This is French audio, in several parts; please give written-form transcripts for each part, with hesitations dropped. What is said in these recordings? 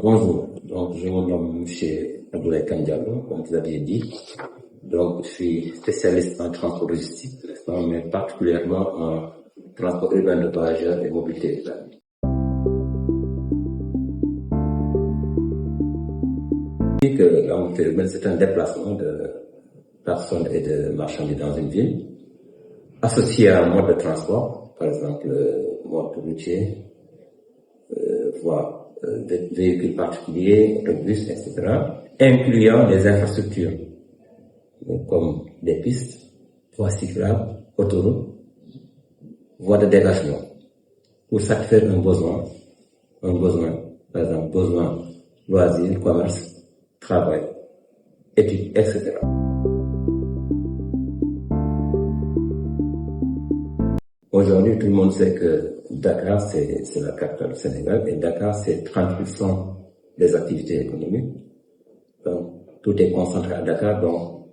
Bonjour, donc je me nomme M. Abdoulaye Kandialo, comme vous aviez dit. Donc je suis spécialiste en transport logistique, mais particulièrement en transport urbain de voyageurs et mobilité urbaine. C'est un déplacement de personnes et de marchandises dans une ville, associé à un mode de transport, par exemple mode routier, voie de véhicules particuliers, autobus, etc., incluant des infrastructures, comme des pistes, voies cyclables, autoroutes, voies de dégagement, pour satisfaire un besoin, par exemple, besoin loisirs, commerce, travail, études, etc. Aujourd'hui, tout le monde sait que Dakar, c'est la capitale du Sénégal, et Dakar, c'est 30% des activités économiques. Donc, tout est concentré à Dakar, donc,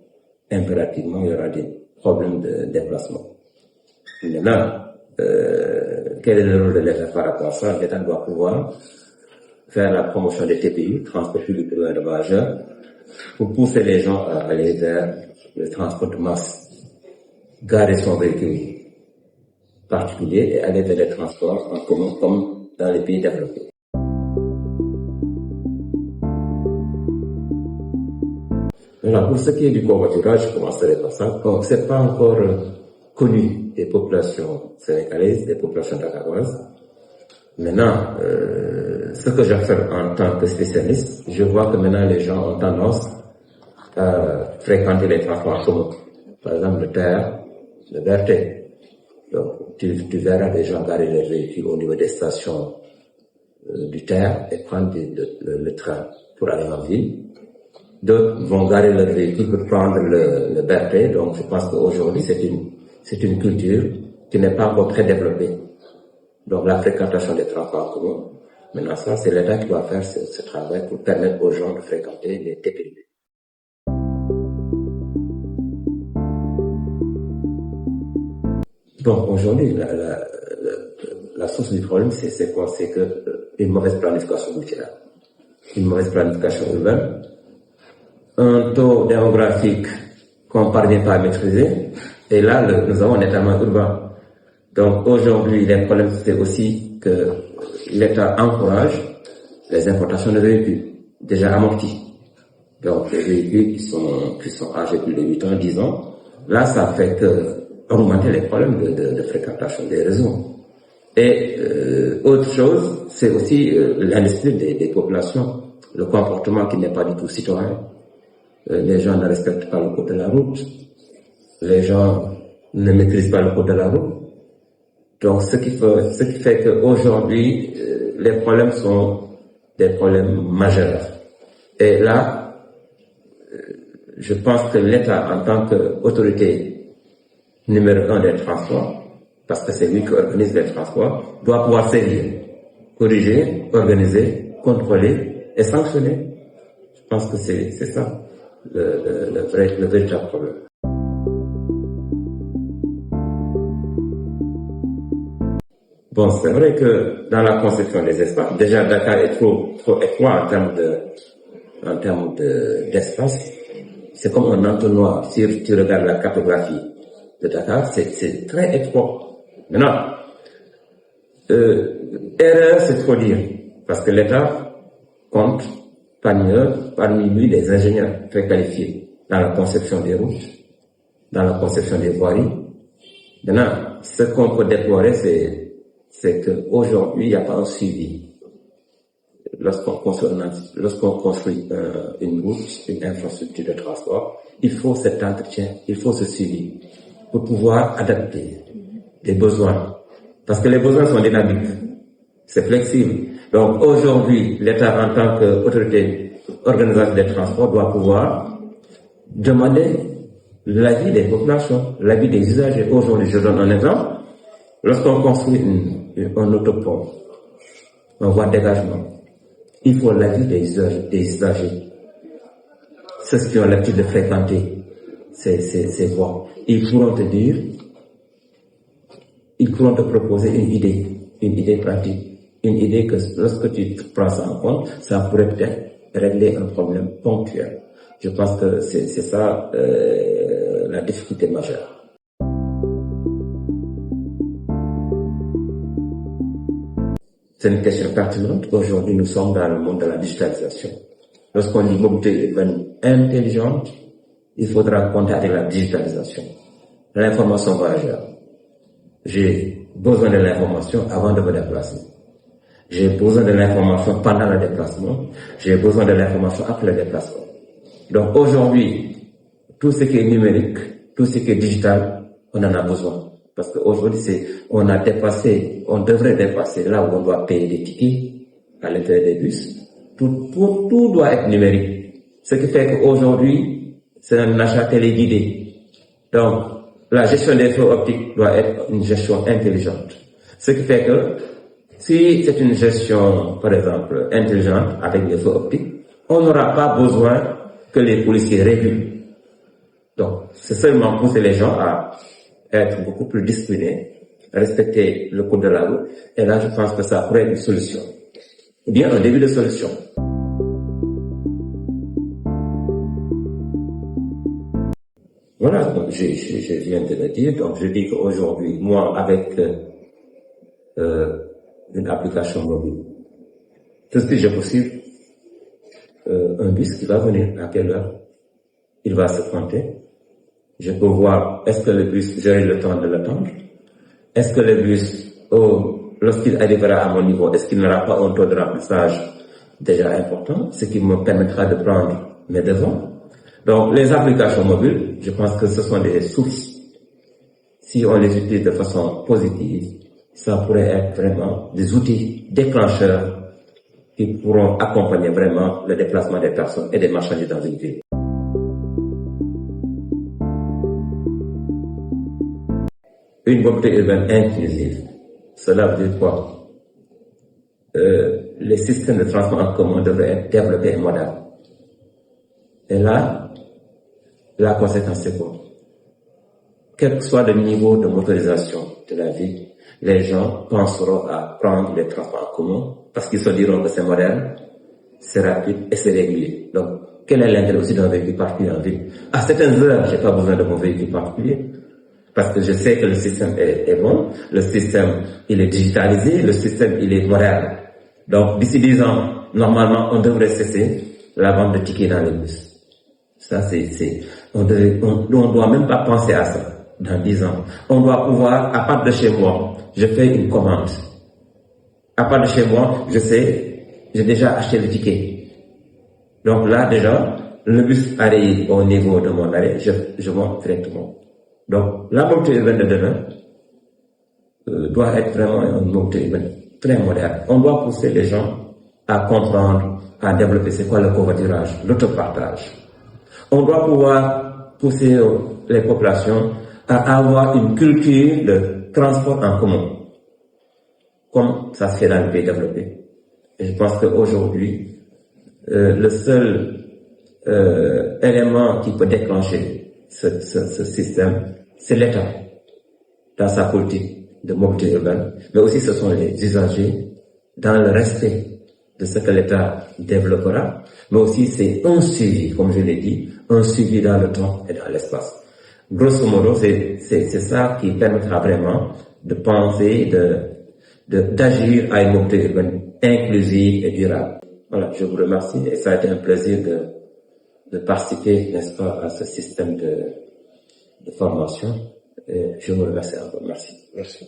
impérativement, il y aura des problèmes de déplacement. Maintenant, quel est le rôle de l'État par rapport à ça? L'État doit pouvoir faire la promotion des TPU, transport public de voyageurs, pour pousser les gens à aller vers le transport de masse, garer son véhicule particulier et aller vers les transports en commun comme dans les pays développés. Maintenant, pour ce qui est du covoiturage, je commencerai par ça. Donc, c'est pas encore connu des populations sénégalaises, des populations dakaroises. Maintenant, ce que j'observe en tant que spécialiste, je vois que maintenant les gens ont tendance à fréquenter les transports en commun. Par exemple, le TER, le BRT. Donc, tu verras des gens garer leurs véhicules au niveau des stations du TER et prendre le train pour aller en ville. D'autres vont garer leurs véhicules pour prendre le BRT. Donc, je pense qu'aujourd'hui, c'est une culture qui n'est pas encore très développée. Donc, la fréquentation des transports en commun. Maintenant, ça, c'est l'État qui doit faire ce travail pour permettre aux gens de fréquenter les TPU. Bon, aujourd'hui, la source du problème, c'est quoi? C'est une mauvaise planification routière, une mauvaise planification urbaine, un taux démographique qu'on parvient pas à maîtriser, et là, nous avons un étalement urbain. Donc, aujourd'hui, les problèmes, c'est aussi que l'État encourage les importations de véhicules déjà amortis. Donc, les véhicules qui sont âgés plus de 8 ans, 10 ans, là, ça fait augmenter les problèmes de fréquentation des réseaux. Et autre chose, c'est aussi l'indiscipline des populations, le comportement qui n'est pas du tout citoyen. Les gens ne respectent pas le code de la route, les gens ne maîtrisent pas le code de la route. Donc, ce qui fait qu'aujourd'hui, les problèmes sont des problèmes majeurs. Et là, je pense que l'État, en tant qu'autorité numéro 1 des transports, parce que c'est lui qui organise les transports, doit pouvoir sévir, corriger, organiser, contrôler et sanctionner. Je pense que c'est ça le véritable problème. Bon, c'est vrai que dans la conception des espaces, déjà Dakar est trop étroit en termes d'espace. C'est comme un entonnoir. Si tu regardes la cartographie de Dakar, c'est très étroit. Maintenant, erreur, c'est trop dire, parce que l'État compte parmi lui des ingénieurs très qualifiés dans la conception des routes, dans la conception des voiries. Maintenant, ce qu'on peut déplorer, c'est qu'aujourd'hui, il n'y a pas un suivi. Lorsqu'on construit une route, une infrastructure de transport, il faut cet entretien, il faut ce suivi pour pouvoir adapter les besoins. Parce que les besoins sont dynamiques, c'est flexible. Donc aujourd'hui, l'État en tant qu'autorité organisatrice des transports doit pouvoir demander l'avis des populations, l'avis des usagers. Aujourd'hui, je donne un exemple. Lorsqu'on construit un autopont, une voie de dégagement, il faut l'avis des usagers. Ceux qui ont l'habitude de fréquenter ces voies. Ils pourront te proposer une idée pratique. une idée que lorsque tu prends ça en compte, ça pourrait peut-être régler un problème ponctuel. Je pense que c'est ça la difficulté majeure. C'est une question pertinente. Aujourd'hui, nous sommes dans le monde de la digitalisation. Lorsqu'on dit mobilité urbaine intelligente, il faudra compter avec la digitalisation. L'information voyageur. J'ai besoin de l'information avant de me déplacer. J'ai besoin de l'information pendant le déplacement. J'ai besoin de l'information après le déplacement. Donc aujourd'hui, tout ce qui est numérique, tout ce qui est digital, on en a besoin. Parce qu'aujourd'hui, on devrait dépasser là où on doit payer des tickets à l'intérieur des bus. Tout doit être numérique. Ce qui fait qu'aujourd'hui, c'est un achat téléguidé. Donc, la gestion des feux optiques doit être une gestion intelligente. Ce qui fait que, si c'est une gestion, par exemple, intelligente avec des feux optiques, on n'aura pas besoin que les policiers régulent. Donc, c'est seulement pousser les gens à être beaucoup plus disciplinés, respecter le code de la route. Et là, je pense que ça pourrait être une solution. Ou bien un début de solution. Voilà, donc je viens de le dire. Donc, je dis qu'aujourd'hui, moi, avec une application mobile, tout ce que j'ai possible, un bus qui va venir, à quelle heure il va se pointer. Je peux voir, est-ce que le bus, j'aurai le temps de l'attendre? Est-ce que le bus, lorsqu'il arrivera à mon niveau, est-ce qu'il n'aura pas un taux de remplissage déjà important, ce qui me permettra de prendre mes devants? Donc, les applications mobiles, je pense que ce sont des sources. Si on les utilise de façon positive, ça pourrait être vraiment des outils déclencheurs qui pourront accompagner vraiment le déplacement des personnes et des marchandises dans une ville. Une mobilité urbaine inclusive, cela veut dire quoi? Les systèmes de transport en commun devraient être développés et modernes. Et là, la conséquence c'est quoi? Quel que soit le niveau de motorisation de la ville, les gens penseront à prendre les transports en commun parce qu'ils se diront que c'est moderne, c'est rapide et c'est régulier. Donc, quel est l'intérêt aussi d'un véhicule particulier en ville? À certaines heures, j'ai pas besoin de mon véhicule particulier. Parce que je sais que le système est bon, le système il est digitalisé, le système il est moderne. Donc d'ici 10 ans, normalement on devrait cesser la vente de tickets dans les bus. Ça on doit même pas penser à ça dans 10 ans. On doit pouvoir, à part de chez moi, je fais une commande. À part de chez moi, je sais, j'ai déjà acheté le ticket. Donc là déjà, le bus arrive au niveau de mon arrêt, je monte directement. Donc, la mobilité urbaine de demain doit être vraiment une mobilité urbaine très moderne. On doit pousser les gens à comprendre, à développer c'est quoi le covoiturage, l'autopartage. On doit pouvoir pousser les populations à avoir une culture de transport en commun, comme ça se fait dans les pays développés. Et je pense qu'aujourd'hui, le seul élément qui peut déclencher ce système, c'est l'État, dans sa politique de mobilité urbaine, mais aussi ce sont les usagers, dans le respect de ce que l'État développera, mais aussi c'est un suivi, comme je l'ai dit, un suivi dans le temps et dans l'espace. Grosso modo, c'est ça qui permettra vraiment de penser, d'agir à une mobilité urbaine inclusive et durable. Voilà, je vous remercie et ça a été un plaisir de participer, n'est-ce pas, à ce système de formation. Et je vous remercie encore. Merci. Merci.